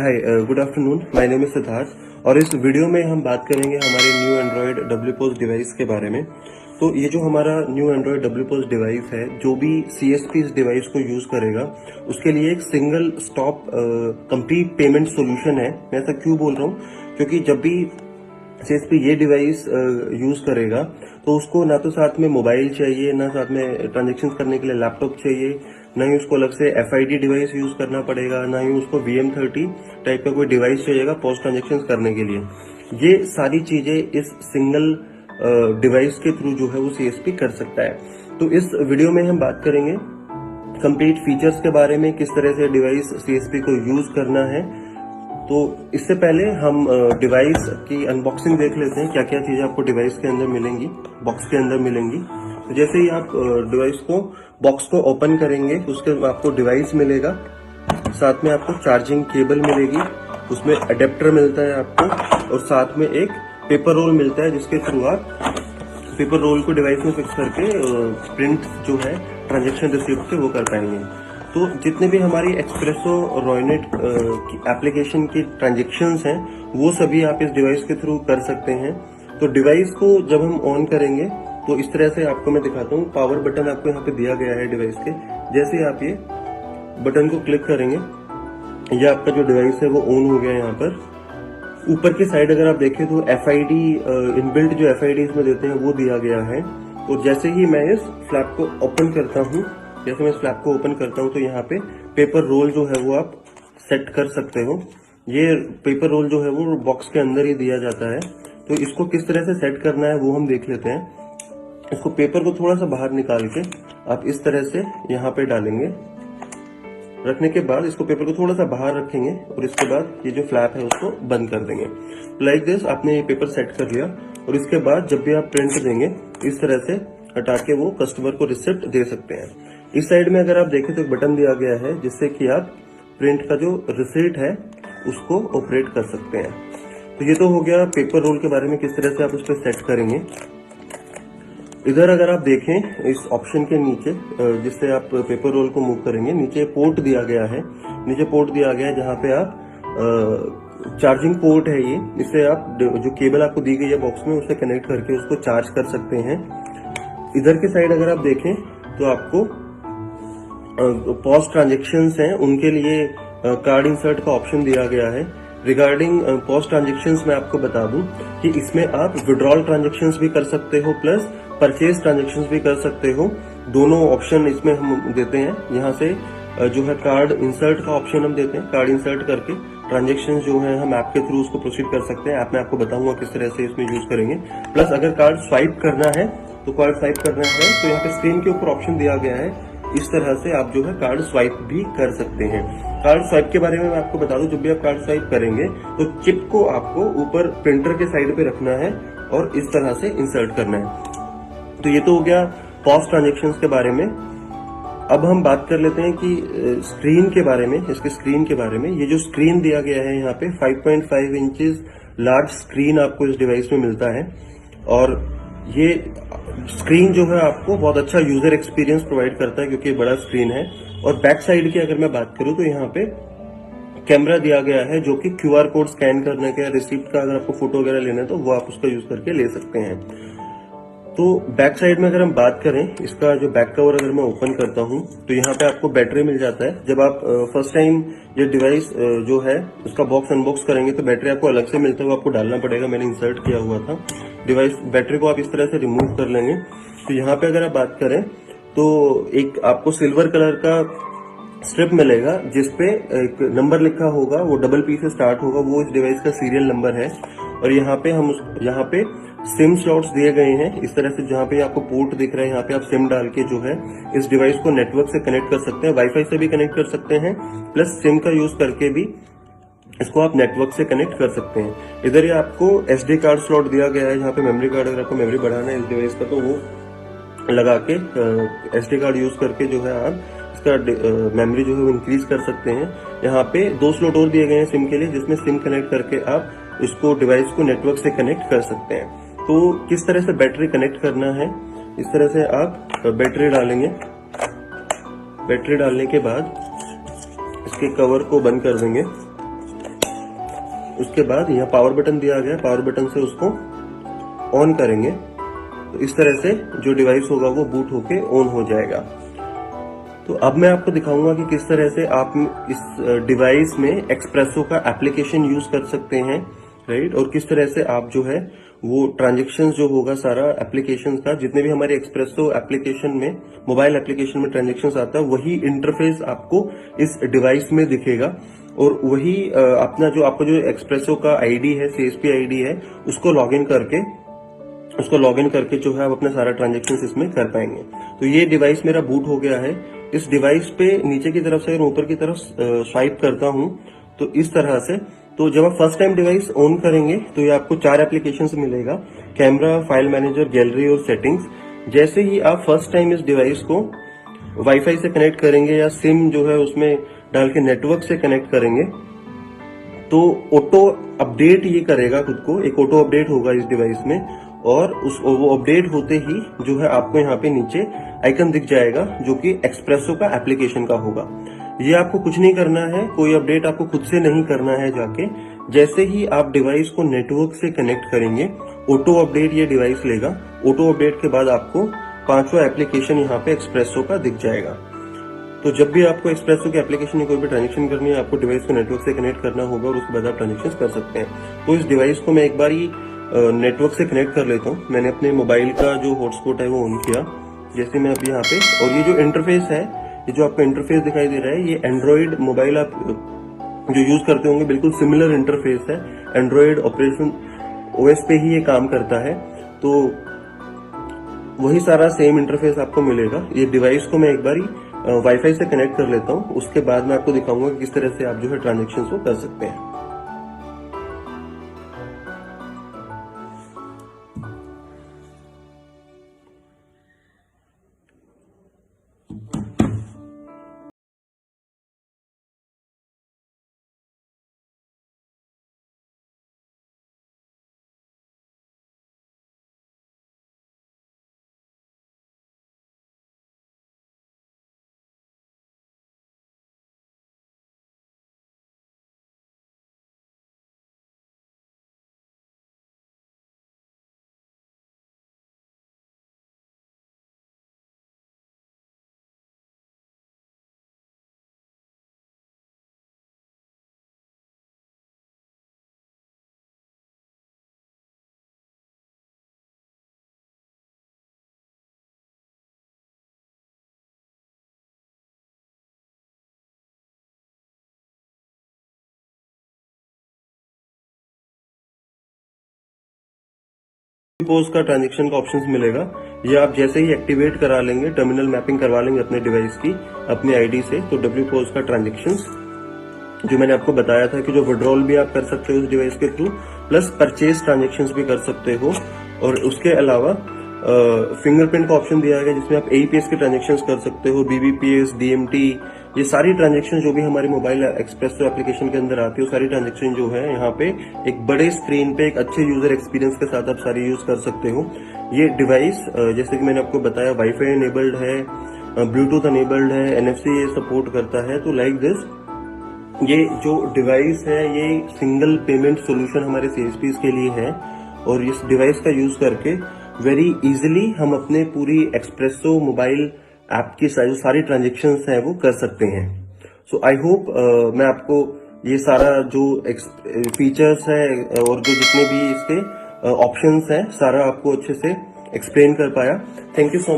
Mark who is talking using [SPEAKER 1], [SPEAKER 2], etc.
[SPEAKER 1] Hi, good afternoon. My name is Siddharth और इस video में हम बात करेंगे हमारे न्यू एंड्रॉयड WPOS डिवाइस के बारे में। तो ये जो हमारा न्यू एंड्रॉयड WPOS डिवाइस है, जो भी CSP इस डिवाइस को यूज करेगा उसके लिए एक single stop complete payment solution है। मैं ऐसा क्यों बोल रहा हूँ, क्योंकि जब भी CSP ये डिवाइस यूज करेगा तो उसको ना तो साथ में मोबाइल चाहिए, ना साथ में ट्रांजेक्शन करने के लिए लैपटॉप चाहिए, ना ही उसको अलग से FID डिवाइस यूज करना पड़ेगा, ना ही उसको VM30 टाइप का कोई डिवाइस चाहिएगा पोस्ट ट्रांजेक्शन करने के लिए। ये सारी चीजें इस सिंगल डिवाइस के थ्रू जो है वो CSP कर सकता है। तो इस वीडियो में हम बात करेंगे कंप्लीट फीचर्स के बारे में, किस तरह से डिवाइस CSP को यूज करना है। तो इससे पहले हम डिवाइस की अनबॉक्सिंग देख लेते हैं, क्या क्या चीजें आपको डिवाइस के अंदर मिलेंगी, बॉक्स के अंदर मिलेंगी। तो जैसे ही आप डिवाइस को बॉक्स को ओपन करेंगे उसके आपको डिवाइस मिलेगा, साथ में आपको चार्जिंग केबल मिलेगी, उसमें अडेप्टर मिलता है आपको, और साथ में एक पेपर रोल मिलता है जिसके थ्रू आप पेपर रोल को डिवाइस में फिक्स करके प्रिंट जो है ट्रांजेक्शन रिसीप्ट के वो कर पाएंगे। तो जितने भी हमारी एक्सप्रेसो रॉयनेट की एप्लीकेशन की ट्रांजेक्शन्स हैं वो सभी आप इस डिवाइस के थ्रू कर सकते हैं। तो डिवाइस को जब हम ऑन करेंगे तो इस तरह से आपको मैं दिखाता हूँ। पावर बटन आपको यहाँ पे दिया गया है डिवाइस के। जैसे ही आप ये बटन को क्लिक करेंगे, ये आपका जो डिवाइस है वो ऑन हो गया है। यहाँ पर ऊपर की साइड अगर आप देखें तो FID इनबिल्ट जो FID इसमें देते हैं वो दिया गया है। तो जैसे ही मैं इस फ्लैप को ओपन करता हूँ, जैसे मैं इस फ्लैप को ओपन करता हूँ तो यहाँ पे पेपर रोल जो है वो आप सेट कर सकते हो। ये पेपर रोल जो है वो बॉक्स के अंदर ही दिया जाता है। तो इसको किस तरह से सेट करना है वो हम देख लेते हैं। इसको पेपर को थोड़ा सा बाहर निकाल के आप इस तरह से यहाँ पे डालेंगे। रखने के बाद इसको पेपर को थोड़ा सा बाहर रखेंगे और इसके बाद ये जो फ्लैप है उसको बंद कर देंगे। लाइक दिस आपने ये पेपर सेट कर लिया और इसके बाद जब भी आप प्रिंट देंगे इस तरह से हटा के वो कस्टमर को रिसिप्ट दे सकते हैं। इस साइड में अगर आप देखें तो एक बटन दिया गया है जिससे कि आप प्रिंट का जो रिसीट है उसको ऑपरेट कर सकते हैं। तो ये तो हो गया पेपर रोल के बारे में, किस तरह से आप उस पर सेट करेंगे। इधर अगर आप देखें इस ऑप्शन के नीचे जिससे आप पेपर रोल को मूव करेंगे, नीचे पोर्ट दिया गया है, नीचे पोर्ट दिया गया है जहां पे आप चार्जिंग पोर्ट है ये, इससे आप जो केबल आपको दी गई है बॉक्स में उससे कनेक्ट करके उसको चार्ज कर सकते हैं। इधर के साइड अगर आप देखें तो आपको पोस्ट ट्रांजेक्शन्स हैं उनके लिए कार्ड इंसर्ट का ऑप्शन दिया गया है। रिगार्डिंग पोस्ट ट्रांजेक्शन्स मैं आपको बता दूं कि इसमें आप विड्रॉल ट्रांजेक्शन्स भी कर सकते हो प्लस परचेज ट्रांजेक्शन्स भी कर सकते हो। दोनों ऑप्शन इसमें हम देते हैं। यहाँ से जो है कार्ड इंसर्ट का ऑप्शन हम देते हैं। कार्ड इंसर्ट करके ट्रांजेक्शन जो है हम ऐप के थ्रू उसको प्रोसीड कर सकते हैं। ऐप में आपको बताऊंगा किस तरह से इसमें यूज करेंगे। प्लस अगर कार्ड स्वाइप करना है तो कार्ड स्वाइप करना है तो यहाँ पे स्क्रीन के ऊपर ऑप्शन दिया गया है, इस तरह से आप जो है कार्ड स्वाइप भी कर सकते हैं। कार्ड स्वाइप के बारे में मैं आपको बता दूं, जब भी आप कार्ड स्वाइप करेंगे तो चिप को आपको ऊपर प्रिंटर के साइड पे रखना है और इस तरह से इंसर्ट करना है। तो ये तो हो गया पोस्ट ट्रांजेक्शन्स के बारे में। अब हम बात कर लेते हैं कि स्क्रीन के बारे में, इसके स्क्रीन के बारे में। ये जो स्क्रीन दिया गया है यहाँ पे 5.5 इंचेस लार्ज स्क्रीन आपको इस डिवाइस में मिलता है और ये स्क्रीन जो है आपको बहुत अच्छा यूजर एक्सपीरियंस प्रोवाइड करता है क्योंकि ये बड़ा स्क्रीन है। और बैक साइड की अगर मैं बात करूं तो यहाँ पे कैमरा दिया गया है जो कि QR कोड स्कैन करने के, रिसिप्ट का अगर आपको फोटो वगैरह लेना है तो वो आप उसका यूज करके ले सकते हैं। तो बैक साइड में अगर हम बात करें, इसका जो बैक कवर अगर मैं ओपन करता हूं तो यहाँ पे आपको बैटरी मिल जाता है। जब आप फर्स्ट टाइम ये डिवाइस जो है उसका बॉक्स अनबॉक्स करेंगे तो बैटरी आपको अलग से मिलता है, वो आपको डालना पड़ेगा। मैंने इंसर्ट किया हुआ था डिवाइस। बैटरी को आप इस तरह से रिमूव कर लेंगे। तो यहाँ पे अगर आप बात करें तो एक आपको सिल्वर कलर का स्ट्रिप मिलेगा जिसपे एक नंबर लिखा होगा, वो डबल P से स्टार्ट होगा, वो इस डिवाइस का सीरियल नंबर है। और यहाँ पे सिम स्लॉट्स दिए गए हैं इस तरह से, जहाँ पे आपको पोर्ट दिख रहा है यहाँ पे आप सिम डाल के जो है इस डिवाइस को नेटवर्क से कनेक्ट कर सकते हैं, वाईफाई से भी कनेक्ट कर सकते हैं, प्लस सिम का यूज करके भी इसको आप नेटवर्क से कनेक्ट कर सकते हैं। इधर ये आपको SD कार्ड स्लॉट दिया गया है, यहाँ पे मेमोरी कार्ड अगर आपको मेमोरी बढ़ाना है इस डिवाइस का तो वो लगा के SD कार्ड यूज करके जो है आप इसका मेमोरी जो है वो इंक्रीज कर सकते हैं। यहाँ पे 2 स्लॉट और दिए गए हैं सिम के लिए, जिसमें सिम कनेक्ट करके आप इसको डिवाइस को नेटवर्क से कनेक्ट कर सकते हैं। तो किस तरह से बैटरी कनेक्ट करना है, इस तरह से आप बैटरी डालेंगे। बैटरी डालने के बाद इसके कवर को बंद कर देंगे। उसके बाद यहाँ पावर बटन दिया गया, पावर बटन से उसको ऑन करेंगे तो इस तरह से जो डिवाइस होगा वो बूट होके ऑन हो जाएगा। तो अब मैं आपको दिखाऊंगा कि किस तरह से आप इस डिवाइस में एक्सप्रेसो का एप्लीकेशन यूज कर सकते हैं, राइट। और किस तरह से आप जो है वो ट्रांजेक्शन जो होगा सारा एप्लीकेशन का, जितने भी हमारे एक्सप्रेसो एप्लीकेशन में, मोबाइल एप्लीकेशन में ट्रांजेक्शन आता है, वही इंटरफेस आपको इस डिवाइस में दिखेगा। और वही अपना जो आपको जो एक्सप्रेसो का आईडी है, सीएसपी आईडी है, उसको लॉगिन करके जो है आप अपना सारा ट्रांजेक्शन इसमें कर पाएंगे। तो ये डिवाइस मेरा बूट हो गया है। इस डिवाइस पे नीचे की तरफ से अगर ऊपर की तरफ स्वाइप करता हूं तो इस तरह से, तो जब आप फर्स्ट टाइम डिवाइस ऑन करेंगे तो ये आपको 4 एप्लीकेशन मिलेगा, कैमरा, फाइल मैनेजर, गैलरी और सेटिंग्स। जैसे ही आप फर्स्ट टाइम इस डिवाइस को वाईफाई से कनेक्ट करेंगे या सिम जो है उसमें डाल के नेटवर्क से कनेक्ट करेंगे तो ऑटो अपडेट ये करेगा खुद को, एक ऑटो अपडेट होगा इस डिवाइस में। और वो अपडेट होते ही जो है आपको यहाँ पे नीचे आइकन दिख जाएगा जो कि एक्सप्रेसो का एप्लीकेशन का होगा। ये आपको कुछ नहीं करना है, कोई अपडेट आपको खुद से नहीं करना है जाके। जैसे ही आप डिवाइस को नेटवर्क से कनेक्ट करेंगे ऑटो अपडेट ये डिवाइस लेगा। ऑटो अपडेट के बाद आपको 5वां एप्लीकेशन यहाँ पे एक्सप्रेसो का दिख जाएगा। तो जब भी आपको एक्सप्रेसो की एप्लीकेशन में कोई भी ट्रांजेक्शन करनी है, आपको डिवाइस को नेटवर्क से कनेक्ट करना होगा और उसके बाद आप ट्रांजेक्शन कर सकते हैं। तो इस डिवाइस को मैं एक बार ही नेटवर्क से कनेक्ट कर लेता हूँ। मैंने अपने मोबाइल का जो हॉटस्पॉट है वो ऑन किया। जैसे मैं अभी यहाँ पे, और ये जो इंटरफेस है, ये जो आपको इंटरफेस दिखाई दे रहा है, ये एंड्रॉइड मोबाइल आप जो यूज करते होंगे बिल्कुल सिमिलर इंटरफेस है। एंड्रॉइड ऑपरेशन ओएस पे ही ये काम करता है, तो वही सारा सेम इंटरफेस आपको मिलेगा। ये डिवाइस को मैं एक बार ही वाईफाई से कनेक्ट कर लेता हूँ, उसके बाद मैं आपको दिखाऊंगा कि किस तरह से आप जो है ट्रांजेक्शन को कर सकते हैं। पोज का ट्रांजेक्शन का ऑप्शन मिलेगा। ये आप जैसे ही एक्टिवेट करा लेंगे, टर्मिनल मैपिंग करवा लेंगे अपने डिवाइस की अपनी आईडी से, तो डब्ल्यू पोज का ट्रांजेक्शन जो मैंने आपको बताया था कि जो विड्रॉल भी आप कर सकते हो उस डिवाइस के थ्रू, प्लस परचेज ट्रांजेक्शन भी कर सकते हो। और उसके अलावा फिंगरप्रिंट का ऑप्शन दिया गया जिसमें आप एईपीएस के ट्रांजेक्शन कर सकते हो, बीबीपीएस, डीएमटी, ये सारी ट्रांजेक्शन जो भी हमारे मोबाइल एक्सप्रेसो एप्लीकेशन के अंदर आती है, वो सारी ट्रांजेक्शन जो है यहाँ पे एक बड़े स्क्रीन पे एक अच्छे यूजर एक्सपीरियंस के साथ आप सारी यूज कर सकते हो। ये डिवाइस जैसे कि मैंने आपको बताया वाईफाई एनेबल्ड है, ब्लूटूथ एनेबल्ड है, एनएफसी ये सपोर्ट करता है। तो लाइक दिस ये जो डिवाइस है ये सिंगल पेमेंट सोल्यूशन हमारे सीएसपीज के लिए है, और इस डिवाइस का यूज करके वेरी इजीली हम अपने पूरी एक्सप्रेसो मोबाइल ऐप की जो सारी ट्रांजेक्शन्स हैं वो कर सकते हैं। सो आई होप मैं आपको ये सारा जो फीचर्स है और जो जितने भी इसके ऑप्शंस हैं सारा आपको अच्छे से एक्सप्लेन कर पाया। Thank you so much.